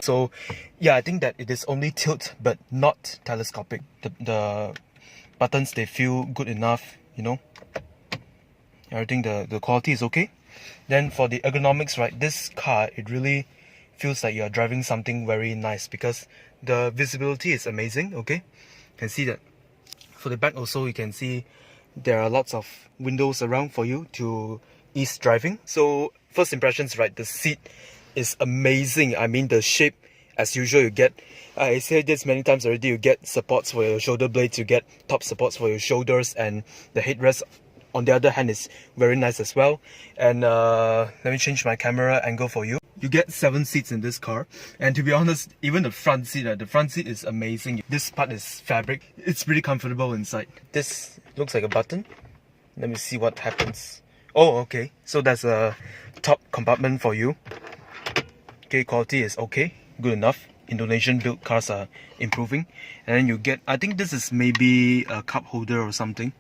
So yeah, I think that it is only tilt but not telescopic. The buttons, they feel good enough, you know. Everything, the quality is okay. Then for the ergonomics, right, this car, it really feels like you're driving something very nice because the visibility is amazing. Okay, you can see that. For the back also, you can see there are lots of windows around for you to ease driving. So first impressions, right, the seat is amazing. I mean, the shape, as usual, you get, I said this many times already, you get supports for your shoulder blades, you get top supports for your shoulders, and the headrest on the other hand is very nice as well. And let me change my camera angle for you. You get 7 seats in this car, and to be honest, even the front seat, the front seat is amazing. This part is fabric. It's pretty comfortable inside. This looks like a button. Let me see what happens. Oh, okay. So that's a top compartment for you. Okay, quality is okay, good enough. Indonesian built cars are improving. And then you get, I think this is maybe a cup holder or something,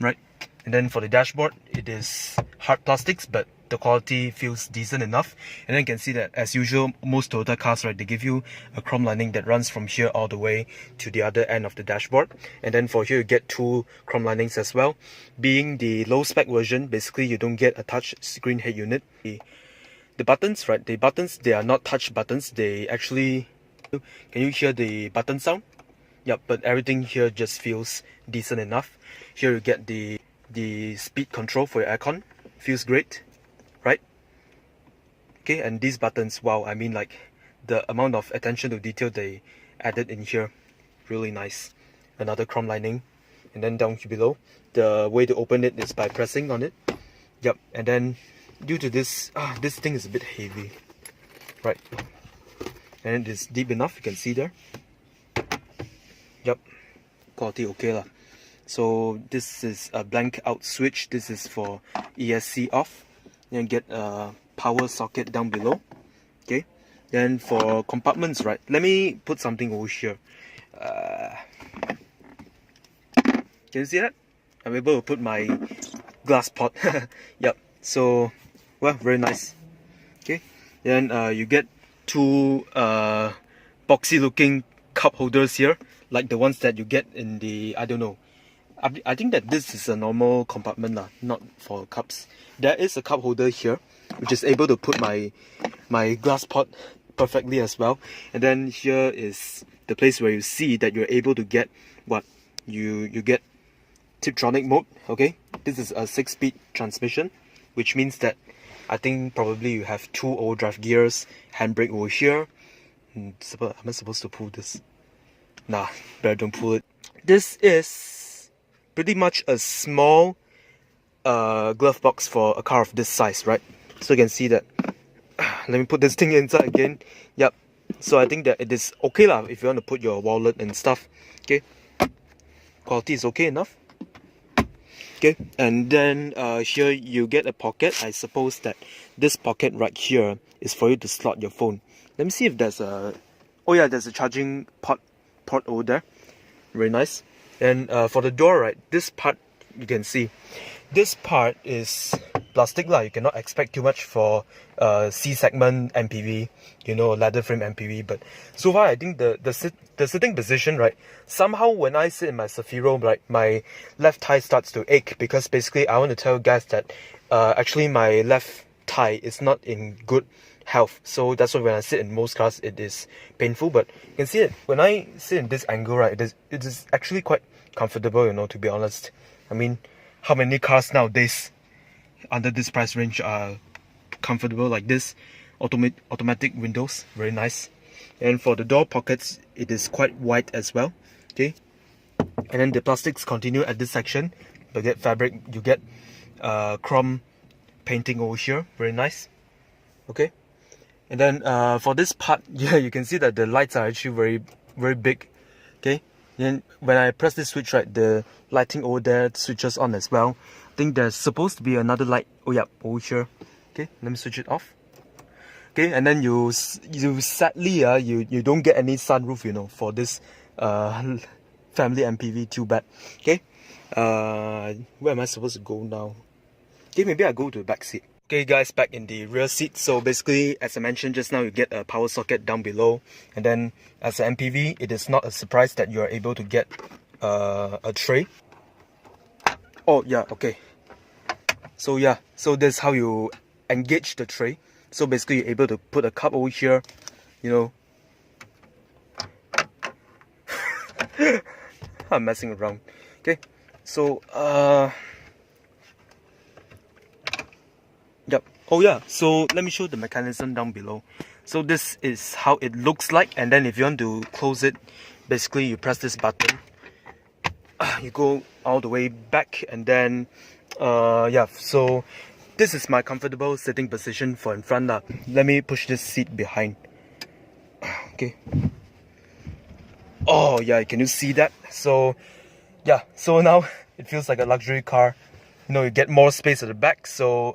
right? And then for the dashboard, it is hard plastics, but the quality feels decent enough. And then you can see that, as usual, most Toyota cars, right, they give you a chrome lining that runs from here all the way to the other end of the dashboard. And then for here, you get 2 chrome linings as well. Being the low spec version, basically you don't get a touch screen head unit. The buttons, right, the buttons, they are not touch buttons. They actually, can you hear the button sound? Yep, but everything here just feels decent enough. Here you get the speed control for your aircon. Feels great, right? Okay, and these buttons, wow, I mean, like, the amount of attention to detail they added in here, really nice. Another chrome lining. And then down here below, the way to open it is by pressing on it. Yep, and then due to this, this thing is a bit heavy, right? And it is deep enough, you can see there. Yep, quality okay lah. So this is a blank out switch. This is for ESC off. Then get a power socket down below. Okay. Then for compartments, right, let me put something over here. Can you see that? I'm able to put my glass pot. Yep. So, well, very nice. Okay. Then you get 2 boxy looking cup holders here, like the ones that you get in the, I don't know, I think that this is a normal compartment, not for cups. There is a cup holder here, which is able to put my glass pot perfectly as well. And then here is the place where you see that you're able to get what? You get Tiptronic mode, okay? This is a 6-speed transmission, which means that I think probably you have 2 overdrive gears, handbrake over here. Am I supposed to pull this? Nah, better don't pull it. This is pretty much a small glove box for a car of this size, right? So you can see that. Let me put this thing inside again. Yep. So I think that it is okay lah if you want to put your wallet and stuff. Okay. Quality is okay enough. Okay. And then here you get a pocket. I suppose that this pocket right here is for you to slot your phone. Let me see if there's a... Oh yeah, there's a charging port over there. Very nice. And for the door, right, this part, you can see, this part is plastic lah. You cannot expect too much for C-segment MPV, you know, ladder frame MPV. But so far, I think the sitting position, right, somehow when I sit in my Zafiro, right, my left thigh starts to ache, because basically I want to tell you guys that actually my left thigh is not in good health. So that's why when I sit in most cars, it is painful. But you can see it when I sit in this angle, right, it is actually quite comfortable, you know, to be honest. I mean, how many cars nowadays under this price range are comfortable like this? Automatic windows, very nice. And for the door pockets, it is quite wide as well. Okay. And then the plastics continue at this section. You get fabric, you get chrome painting over here, very nice. Okay. And then for this part, yeah, you can see that the lights are actually very, very big. Okay. Then when I press this switch, right, the lighting over there switches on as well. I think there's supposed to be another light. Oh yeah, over here. Okay, let me switch it off. Okay, and then you sadly you don't get any sunroof, you know, for this family MPV. Too bad. Okay, where am I supposed to go now? Okay, maybe I go to the back seat. Okay guys, back in the rear seat. So basically, as I mentioned just now, you get a power socket down below, and then as an MPV, it is not a surprise that you are able to get a tray. Oh yeah, okay. So yeah, so that's how you engage the tray. So basically, you're able to put a cup over here, you know. I'm messing around. Okay, so yep. Oh yeah, so let me show the mechanism down below. So this is how it looks like, and then if you want to close it, basically you press this button, you go all the way back, and then yeah, so this is my comfortable sitting position for in front. Let me push this seat behind. Okay. Oh yeah, can you see that? So yeah, so now it feels like a luxury car. You know, you get more space at the back, so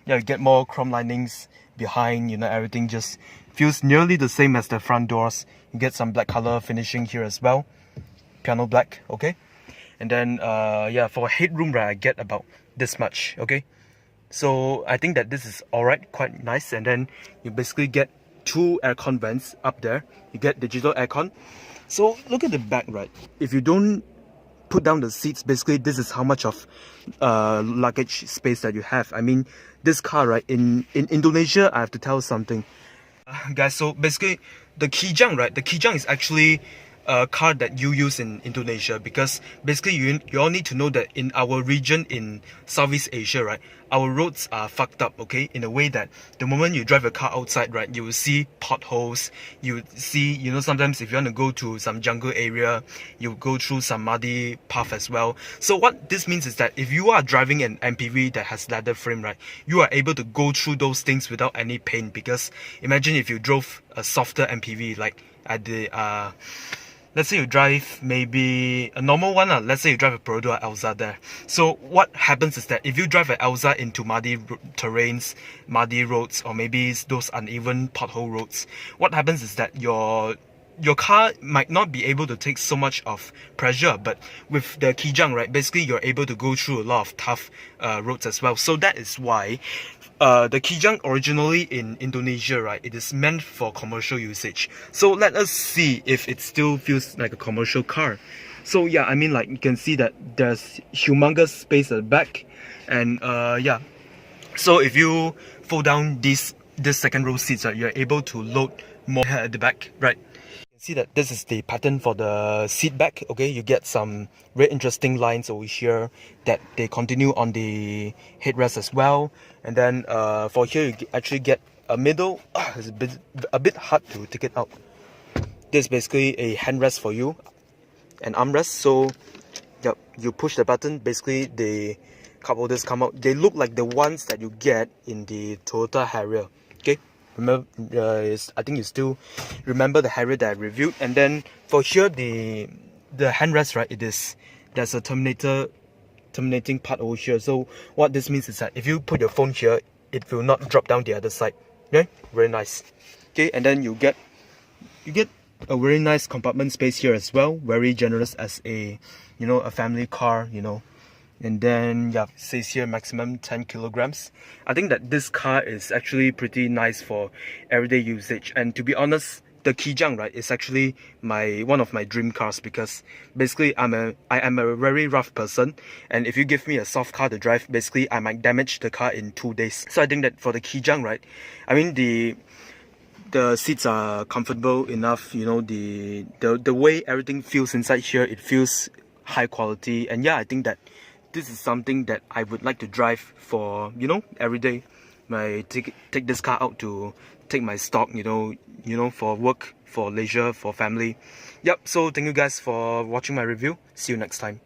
yeah, you get more chrome linings behind. You know, everything just feels nearly the same as the front doors. You get some black color finishing here as well, piano black. Okay, and then yeah, for headroom, right, I get about this much. Okay, so I think that this is alright, quite nice. And then you basically get two aircon vents up there. You get digital aircon. So look at the back, right? If you don't put down the seats, basically this is how much of luggage space that you have. I mean, this car, right, in Indonesia, I have to tell something, guys. So basically the Kijang, right, the Kijang is actually a car that you use in Indonesia, because basically you all need to know that in our region in Southeast Asia, right, our roads are fucked up, okay, in a way that the moment you drive a car outside, right, you will see potholes, you will see, you know, sometimes if you want to go to some jungle area, you go through some muddy path as well. So what this means is that if you are driving an MPV that has leather frame, right, you are able to go through those things without any pain. Because imagine if you drove a softer MPV, like at the let's say you drive maybe a normal one, let's say you drive a Petrol or Elza there. So what happens is that if you drive an Elza into muddy terrains, muddy roads, or maybe those uneven pothole roads, what happens is that your car might not be able to take so much of pressure. But with the Kijang, right, basically you're able to go through a lot of tough roads as well. So that is why the Kijang originally in Indonesia, right, it is meant for commercial usage. So let us see if it still feels like a commercial car. So yeah, I mean, like, you can see that there's humongous space at the back, and yeah, so if you fold down this second row seats, right, you're able to load more at the back, right. See that this is the pattern for the seat back. Okay, you get some very interesting lines over here that they continue on the headrest as well. And then for here you actually get a middle. It's a bit hard to take it out. This is basically a handrest for you, an armrest. So yep, you push the button, basically the cup holders come out. They look like the ones that you get in the Toyota Harrier. Okay, remember, I think you still remember the Harrier that I reviewed. And then for here, the handrest, right, there's a terminating part over here. So what this means is that if you put your phone here, it will not drop down the other side. Okay, very nice. Okay, and then you get a very nice compartment space here as well, very generous as a, you know, a family car, you know. And then yeah, it says here maximum 10 kilograms. I think that this car is actually pretty nice for everyday usage. And to be honest, the Kijang, right, is actually one of my dream cars, because basically I am a very rough person, and if you give me a soft car to drive, basically I might damage the car in 2 days. So I think that for the Kijang, right, I mean, the seats are comfortable enough, you know, the way everything feels inside here, it feels high quality. And yeah, I think that this is something that I would like to drive for, you know, every day. Take this car out to take my stock, you know, for work, for leisure, for family. Yep, so thank you guys for watching my review. See you next time.